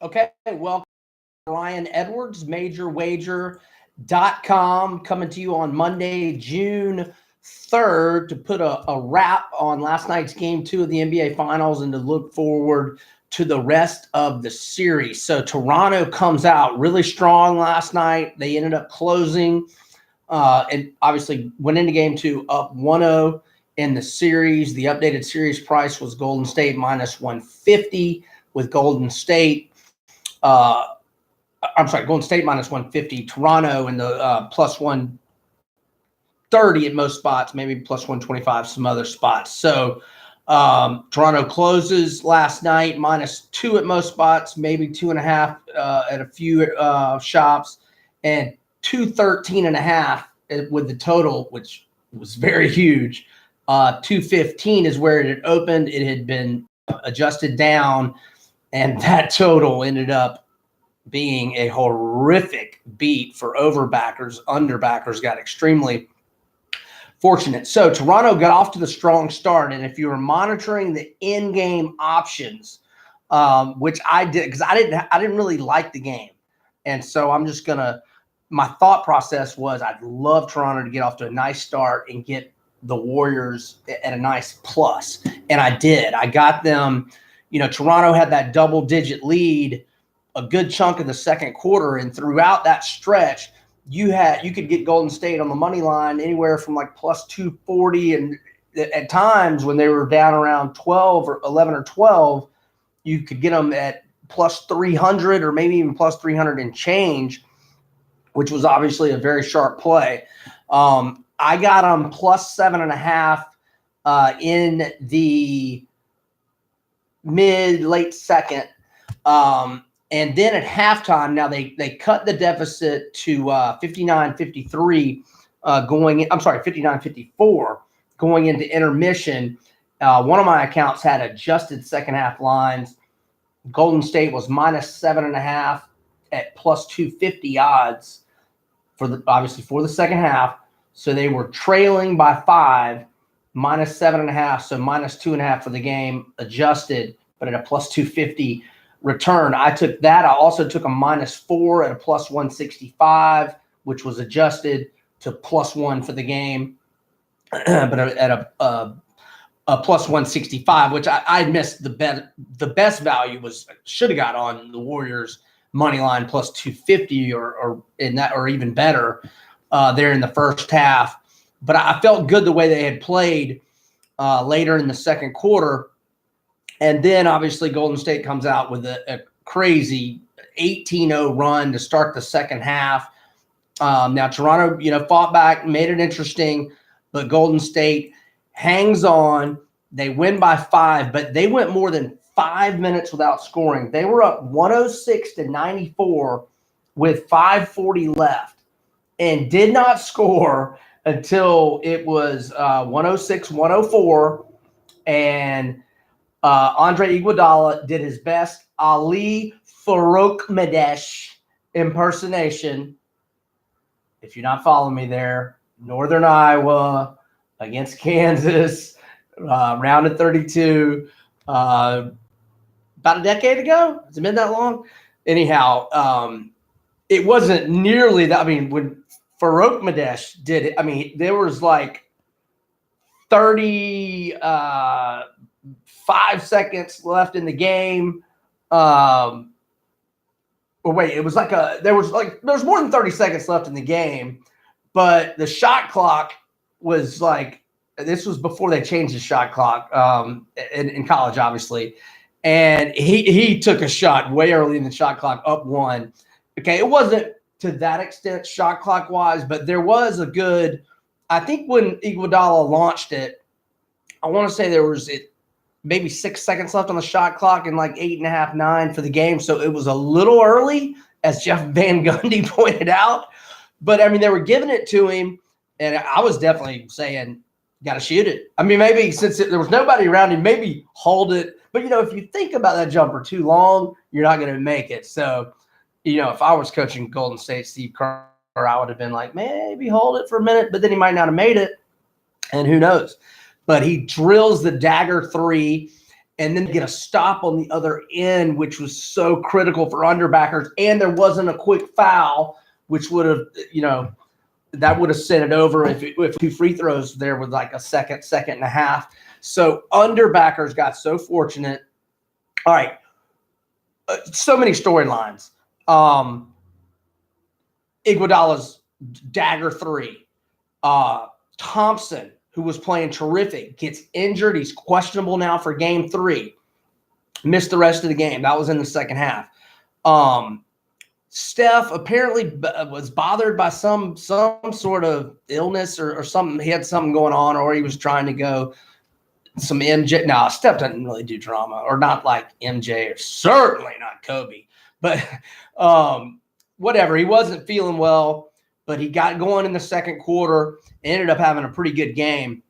Okay, welcome Ryan Edwards, MajorWager.com, coming to you on Monday, June 3rd, to put a wrap on last night's game 2 of the NBA Finals and to look forward to the rest of the series. So Toronto comes out really strong last night. They ended up closing and obviously went into game 2 up 1-0 in the series. The updated series price was Golden State minus 150 with Golden State. Golden State minus 150, Toronto in the plus 130 at most spots, maybe plus 125 some other spots. So Toronto closes last night -2 at most spots, maybe 2.5 at a few shops, and 213.5 with the total, which was very huge. 215 is where it had opened. It had been adjusted down, and that total ended up being a horrific beat for overbackers. Underbackers got extremely fortunate. So Toronto got off to the strong start, and if you were monitoring the in-game options, which I did, because I didn't really like the game, and so I'm just gonna. My thought process was I'd love Toronto to get off to a nice start and get the Warriors at a nice plus, and I did. I got them. Toronto had that double-digit lead a good chunk of the second quarter, and throughout that stretch, you could get Golden State on the money line anywhere from like plus 240, and at times when they were down around 12 or 11 or 12, you could get them at plus 300 or maybe even plus 300 and change, which was obviously a very sharp play. I got them plus 7.5 in the late second. And then at halftime, now they cut the deficit to 59-53 59-54 going into intermission. One of my accounts had adjusted second half lines. Golden State was -7.5 at plus 250 odds obviously for the second half. So they were trailing by 5, -7.5, so -2.5 for the game adjusted, but at a plus 250 return. I took that. I also took a -4 at a plus 165, which was adjusted to +1 for the game, but at a plus 165, which I missed the bet. The best value should have got on the Warriors money line plus 250 or even better there in the first half. But I felt good the way they had played later in the second quarter. And then obviously Golden State comes out with a crazy 18-0 run to start the second half. Now Toronto, fought back, made it interesting, but Golden State hangs on. They win by 5, but they went more than 5 minutes without scoring. They were up 106-94 with 5:40 left and did not score until it was 106-104, and Andre Iguodala did his best Ali Farokhmadesh impersonation. If you're not following me there, Northern Iowa against Kansas, round of 32, about a decade ago. Has it been that long? Anyhow, it wasn't nearly that. I mean, when Farokhmadesh did it, there was like 35 seconds left in the game. It was like there's more than 30 seconds left in the game, but the shot clock was like, this was before they changed the shot clock in college, obviously. And he took a shot way early in the shot clock, up 1. Okay, it wasn't to that extent shot clock wise, but there was a good, I think when Iguodala launched it, I want to say there was maybe 6 seconds left on the shot clock and like 8.5, 9 for the game. So it was a little early, as Jeff Van Gundy pointed out. But they were giving it to him, and I was definitely saying, got to shoot it. Maybe since there was nobody around him, maybe hold it. But, if you think about that jumper too long, you're not going to make it. So, if I was coaching Golden State, Steve Kerr, I would have been like, maybe hold it for a minute, but then he might not have made it, and who knows. But he drills the dagger 3, and then get a stop on the other end, which was so critical for underbackers. And there wasn't a quick foul, which would have, that would have sent it over if 2 free throws there with like a second and a half. So underbackers got so fortunate. All right. So many storylines. Iguodala's dagger 3. Thompson, who was playing terrific, gets injured. He's questionable now for game 3. Missed the rest of the game. That was in the second half. Steph apparently was bothered by some sort of illness or something. He had something going on, or he was trying to go some MJ. No, Steph doesn't really do drama, or not like MJ, or certainly not Kobe. But whatever. He wasn't feeling well, but he got going in the second quarter. Ended up having a pretty good game.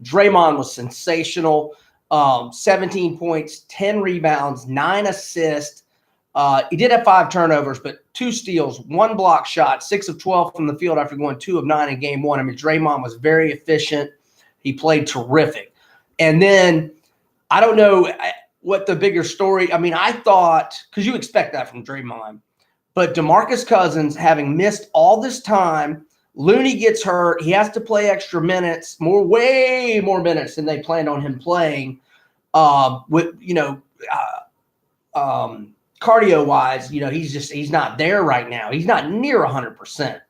Draymond was sensational. 17 points, 10 rebounds, 9 assists. He did have 5 turnovers, but 2 steals, 1 block shot, 6 of 12 from the field after going 2 of 9 in game 1. I mean, Draymond was very efficient. He played terrific. And then I don't know what the bigger story. I mean, I thought, because you expect that from Draymond, but DeMarcus Cousins, having missed all this time, Looney gets hurt. He has to play extra minutes, way more minutes than they planned on him playing. Cardio-wise, he's not there right now. He's not near 100%.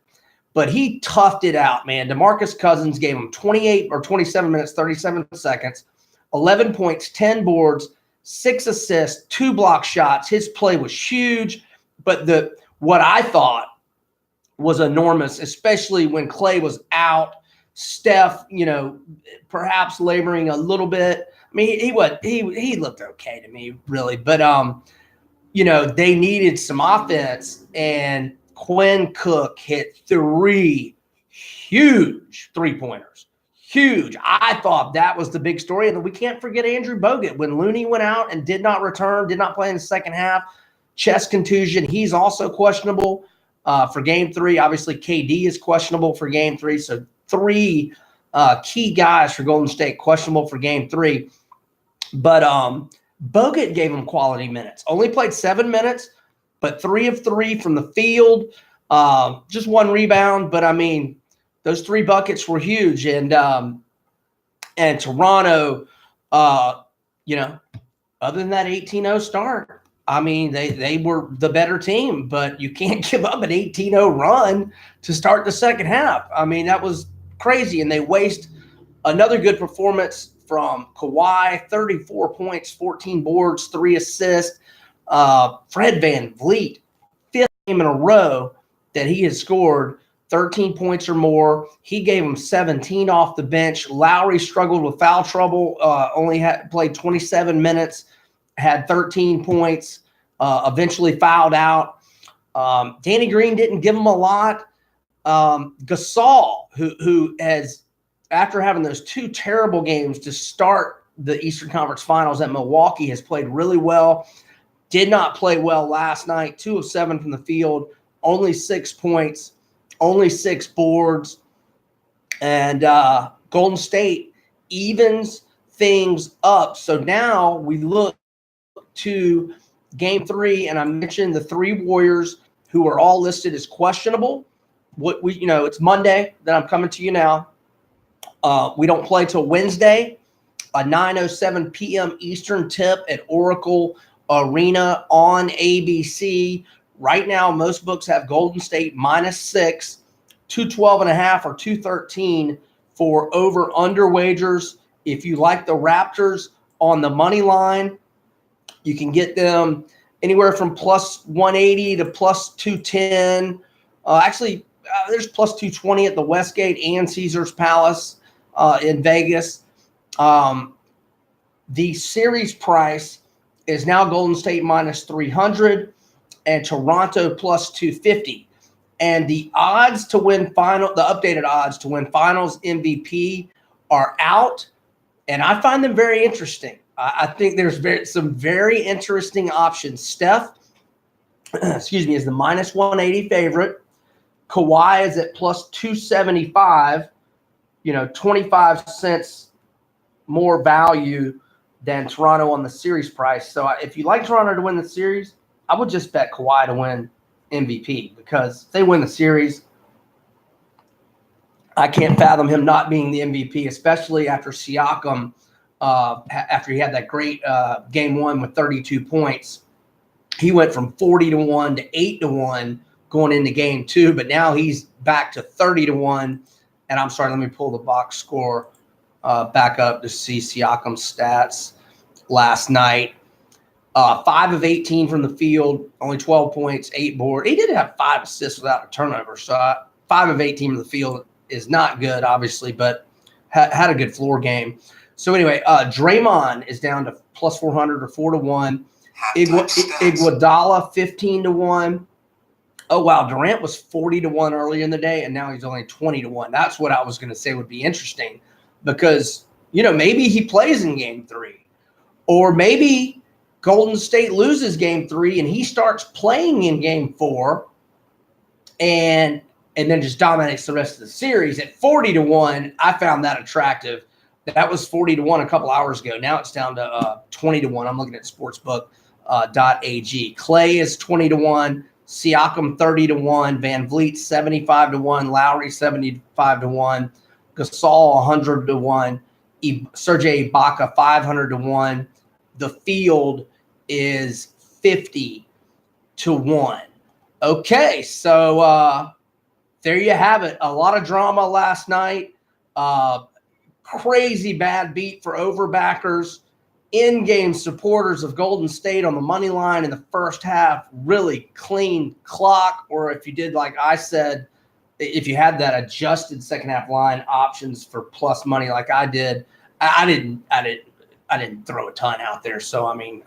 But he toughed it out, man. DeMarcus Cousins gave him 28 or 27 minutes, 37 seconds, 11 points, 10 boards, 6 assists, 2 block shots. His play was huge. But what I thought was enormous, especially when Clay was out. Steph, perhaps laboring a little bit. I mean, he looked okay to me, really. But they needed some offense, and Quinn Cook hit 3 huge 3-pointers. Huge. I thought that was the big story. And we can't forget Andrew Bogut. When Looney went out and did not return, did not play in the second half, chest contusion, he's also questionable for game 3. Obviously, KD is questionable for game 3. So 3 key guys for Golden State questionable for game 3. But Bogut gave him quality minutes. Only played 7 minutes, but 3 of 3 from the field. Just 1 rebound. But, I mean, those 3 buckets were huge. And Toronto, other than that 18-0 start, I mean, they were the better team, but you can't give up an 18-0 run to start the second half. I mean, that was crazy. And they waste another good performance from Kawhi, 34 points, 14 boards, 3 assists. Fred VanVleet, 5th game in a row that he has scored 13 points or more. He gave him 17 off the bench. Lowry struggled with foul trouble, only played 27 minutes, had 13 points, eventually fouled out. Danny Green didn't give him a lot. Gasol, who has, after having those 2 terrible games to start the Eastern Conference Finals at Milwaukee, has played really well. Did not play well last night. 2 of 7 from the field, only 6 points, only 6 boards. And Golden State evens things up. So now we look to game 3, and I mentioned the 3 Warriors who are all listed as questionable. It's Monday that I'm coming to you now. We don't play till Wednesday, a 9:07 p.m. Eastern tip at Oracle Arena on ABC. Right now, most books have Golden State -6, 212.5 or 213 for over/under wagers. If you like the Raptors on the money line, you can get them anywhere from plus 180 to plus 210. There's plus 220 at the Westgate and Caesars Palace in Vegas. The series price is now Golden State -300 and Toronto plus 250. And the odds to win the updated odds to win finals MVP are out. And I find them very interesting. I think there's some very interesting options. Steph, is the -180 favorite. Kawhi is at plus 275, 25 cents more value than Toronto on the series price. So if you like Toronto to win the series, I would just bet Kawhi to win MVP, because if they win the series, I can't fathom him not being the MVP, especially after Siakam, after he had that great game one with 32 points. He went from 40-1 to 8-1 going into game two, but now he's back to 30-1. And I'm sorry, let me pull the box score back up to see Siakam's stats last night. 5 of 18 from the field, only 12 points, 8 boards. He did have 5 assists without a turnover. So 5 of 18 from the field is not good, obviously, but had a good floor game. So anyway, Draymond is down to plus 400 or 4-1. Iguodala 15-1. Oh wow, Durant was 40-1 earlier in the day, and now he's only 20-1. That's what I was going to say would be interesting, because maybe he plays in game 3, or maybe Golden State loses game 3 and he starts playing in game 4, and then just dominates the rest of the series at 40-1. I found that attractive. That was 40-1 a couple hours ago. Now it's down to 20-1. I'm looking at sportsbook.ag. Clay is 20-1. Siakam 30-1. Van Vliet 75-1. Lowry 75-1. Gasol 100-1. Serge Ibaka 500-1. The field is 50-1. Okay, so there you have it. A lot of drama last night. Crazy bad beat for overbackers. In-game supporters of Golden State on the money line in the first half. Really clean clock. Or if you did like I said, if you had that adjusted second half line options for plus money like I did, I didn't throw a ton out there. So I mean,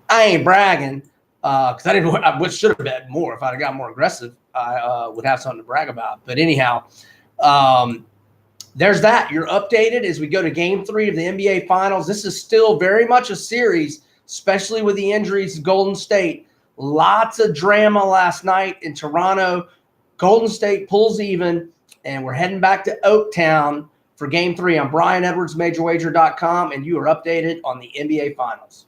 I ain't bragging because I should have bet more. If I'd have got more aggressive, I would have something to brag about. But anyhow, there's that. You're updated as we go to game 3 of the NBA Finals. This is still very much a series, especially with the injuries to Golden State. Lots of drama last night in Toronto. Golden State pulls even, and we're heading back to Oaktown for game 3. I'm Brian Edwards, MajorWager.com, and you are updated on the NBA Finals.